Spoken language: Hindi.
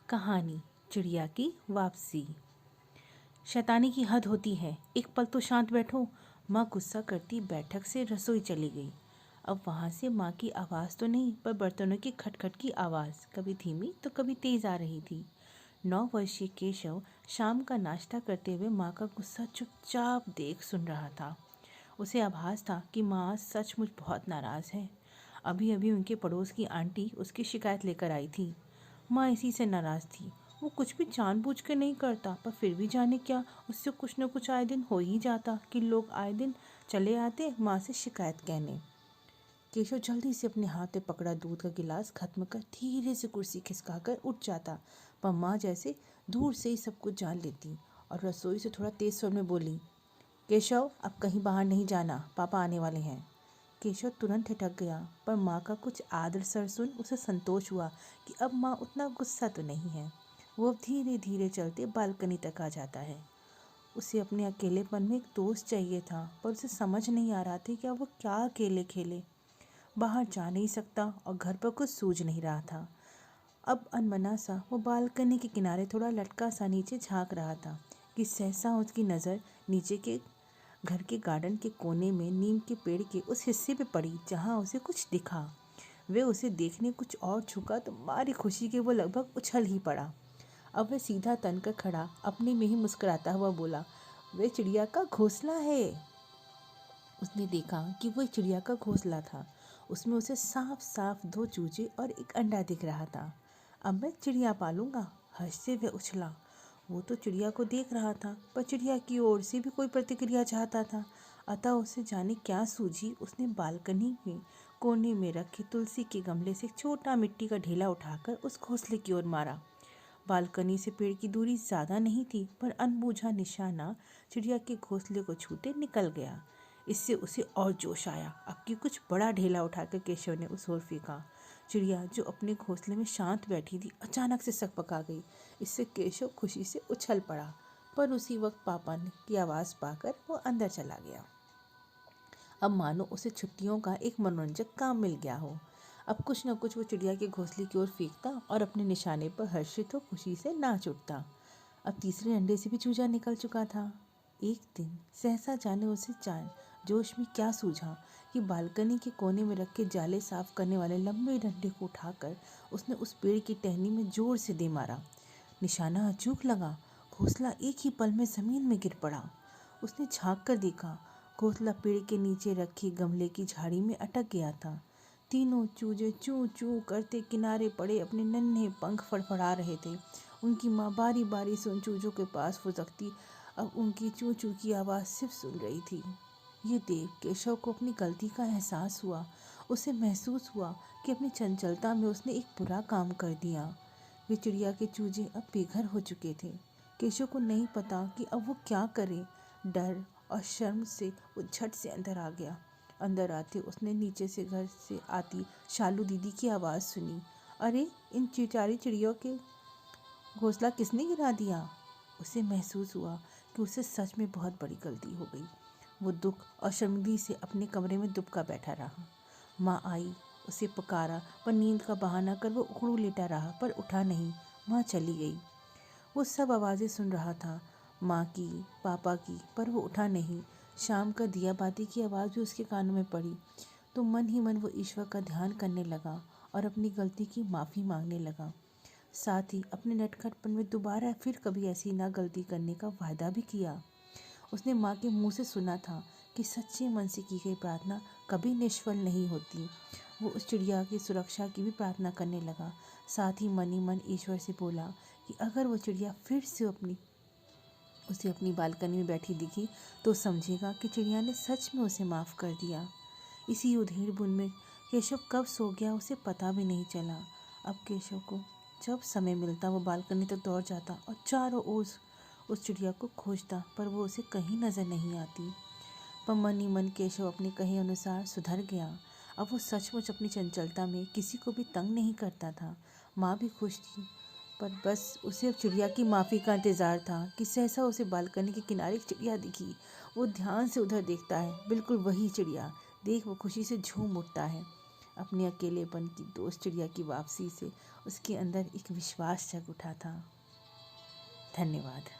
कहानी चिड़िया की वापसी। शैतानी की हद होती है। एक पल तो शांत बैठो। माँ गुस्सा करती बैठक से रसोई चली गई। अब वहाँ से माँ की आवाज़ तो नहीं, पर बर्तनों की खटखट की आवाज़ कभी धीमी तो कभी तेज आ रही थी। 9 वर्षीय केशव शाम का नाश्ता करते हुए माँ का गुस्सा चुपचाप देख सुन रहा था। उसे आभास था कि माँ सचमुच बहुत नाराज़ है। अभी अभी उनके पड़ोस की आंटी उसकी शिकायत लेकर आई थी। माँ इसी से नाराज़ थी। वो कुछ भी जानबूझ कर नहीं करता, पर फिर भी जाने क्या उससे कुछ न कुछ आए दिन हो ही जाता कि लोग आए दिन चले आते माँ से शिकायत कहने। केशव जल्दी से अपने हाथ में पकड़ा दूध का गिलास खत्म कर धीरे से कुर्सी खिसकाकर उठ जाता, पर माँ जैसे दूर से ही सब कुछ जान लेती और रसोई से थोड़ा तेज स्वर में बोली, केशव अब कहीं बाहर नहीं जाना, पापा आने वाले हैं। केशव तुरंत ठिठक गया, पर माँ का कुछ आदर सर सुन उसे संतोष हुआ कि अब माँ उतना गुस्सा तो नहीं है। वो अब धीरे धीरे चलते बालकनी तक आ जाता है। उसे अपने अकेलेपन में एक दोस्त चाहिए था, पर उसे समझ नहीं आ रहा था कि अब वो क्या अकेले खेले। बाहर जा नहीं सकता और घर पर कुछ सूझ नहीं रहा था। अब अनमना सा वो बालकनी के किनारे थोड़ा लटका सा नीचे झांक रहा था कि सहसा उसकी नज़र नीचे के घर के गार्डन के कोने में नीम के पेड़ के उस हिस्से पे पड़ी जहाँ उसे कुछ दिखा। वे उसे देखने कुछ और झुका तो मारी खुशी के वो लगभग उछल ही पड़ा। अब वह सीधा तन कर खड़ा अपने में ही मुस्कुराता हुआ बोला, वे चिड़िया का घोंसला है। उसने देखा कि वो एक चिड़िया का घोंसला था। उसमें उसे साफ साफ 2 चूजे और एक अंडा दिख रहा था। अब मैं चिड़िया पालूंगा, हर्ष से वह उछला। वो तो चिड़िया को देख रहा था, पर चिड़िया की ओर से भी कोई प्रतिक्रिया चाहता था। अतः उसे जाने क्या सूझी, उसने बालकनी में कोने में रखे तुलसी के गमले से एक छोटा मिट्टी का ढेला उठाकर उस घोंसले की ओर मारा। बालकनी से पेड़ की दूरी ज़्यादा नहीं थी, पर अनबूझा निशाना चिड़िया के घोंसले को छूते निकल गया। इससे उसे और जोश आया। अब की कुछ बड़ा ढेला उठाकर केशव ने उस ओर फेंका। चिड़िया जो अपने घोंसले में शांत बैठी थी अचानक से सकपका गई। इससे केशव खुशी से उछल पड़ा, पर उसी वक्त पापा ने की आवाज़ पाकर वो अंदर चला गया। अब मानो उसे छुट्टियों का एक मनोरंजक काम मिल गया हो। अब कुछ न कुछ वो चिड़िया के घोंसले की ओर फेंकता और अपने निशाने पर हर्षित हो खुशी से नाच उठता। अब तीसरे अंडे से भी चूजा निकल चुका था। एक दिन सहसा जाने उसे जान जोश में क्या सूझा कि बालकनी के कोने में रखे जाले साफ करने वाले लंबे डंडे को उठाकर उसने उस पेड़ की टहनी में जोर से दे मारा। निशाना अचूक लगा। घोंसला एक ही पल में जमीन में गिर पड़ा। उसने झांक कर देखा, घोंसला पेड़ के नीचे रखी गमले की झाड़ी में अटक गया था। तीनों चूजे चू चू करते किनारे पड़े अपने नन्हे पंख फड़फड़ा रहे थे। उनकी माँ बारी बारी से उन चूजों के पास फुसकती अब उनकी चू चू की आवाज़ सिर्फ सुन रही थी। ये देख केशव को अपनी गलती का एहसास हुआ। उसे महसूस हुआ कि अपनी चंचलता में उसने एक बुरा काम कर दिया। वे चिड़िया के चूजे अब बेघर हो चुके थे। केशव को नहीं पता कि अब वो क्या करे। डर और शर्म से वो झट से अंदर आ गया। अंदर आते उसने नीचे से घर से आती शालू दीदी की आवाज़ सुनी, अरे इन चिचारी चिड़ियों के घोंसला किसने गिरा दिया। उसे महसूस हुआ कि उसे सच में बहुत बड़ी गलती हो गई। वो दुख और शर्मिंदगी से अपने कमरे में दुबका बैठा रहा। माँ आई, उसे पुकारा, पर नींद का बहाना कर वो उखड़ू लेटा रहा, पर उठा नहीं। माँ चली गई। वो सब आवाज़ें सुन रहा था, माँ की, पापा की, पर वो उठा नहीं। शाम का दिया बाती की आवाज़ भी उसके कानों में पड़ी, तो मन ही मन वो ईश्वर का ध्यान करने लगा और अपनी गलती की माफ़ी मांगने लगा। साथ ही अपने नटखटपन में दोबारा फिर कभी ऐसी ना गलती करने का वायदा भी किया। उसने माँ के मुंह से सुना था कि सच्चे मन से की गई प्रार्थना कभी निष्फल नहीं होती। वो उस चिड़िया की सुरक्षा की भी प्रार्थना करने लगा। साथ ही मन ही मन ईश्वर से बोला कि अगर वो चिड़िया फिर से उसे अपनी बालकनी में बैठी दिखी तो समझेगा कि चिड़िया ने सच में उसे माफ़ कर दिया। इसी उधेड़ बुन में केशव कब सो गया उसे पता भी नहीं चला। अब केशव को जब समय मिलता वो बालकनी तक दौड़ जाता और चारों ओर उस चिड़िया को खोजता, पर वो उसे कहीं नज़र नहीं आती। पर मन ही मन केशव अपने कहे अनुसार सुधर गया। अब वो सचमुच अपनी चंचलता में किसी को भी तंग नहीं करता था। माँ भी खुश थी, पर बस उसे अब चिड़िया की माफ़ी का इंतज़ार था कि सहसा उसे बालकनी के किनारे एक चिड़िया दिखी। वो ध्यान से उधर देखता है, बिल्कुल वही चिड़िया। देख वो खुशी से झूम उठता है। अपने अकेलेपन की दोस्त चिड़िया की वापसी से उसके अंदर एक विश्वास जग उठा था। धन्यवाद।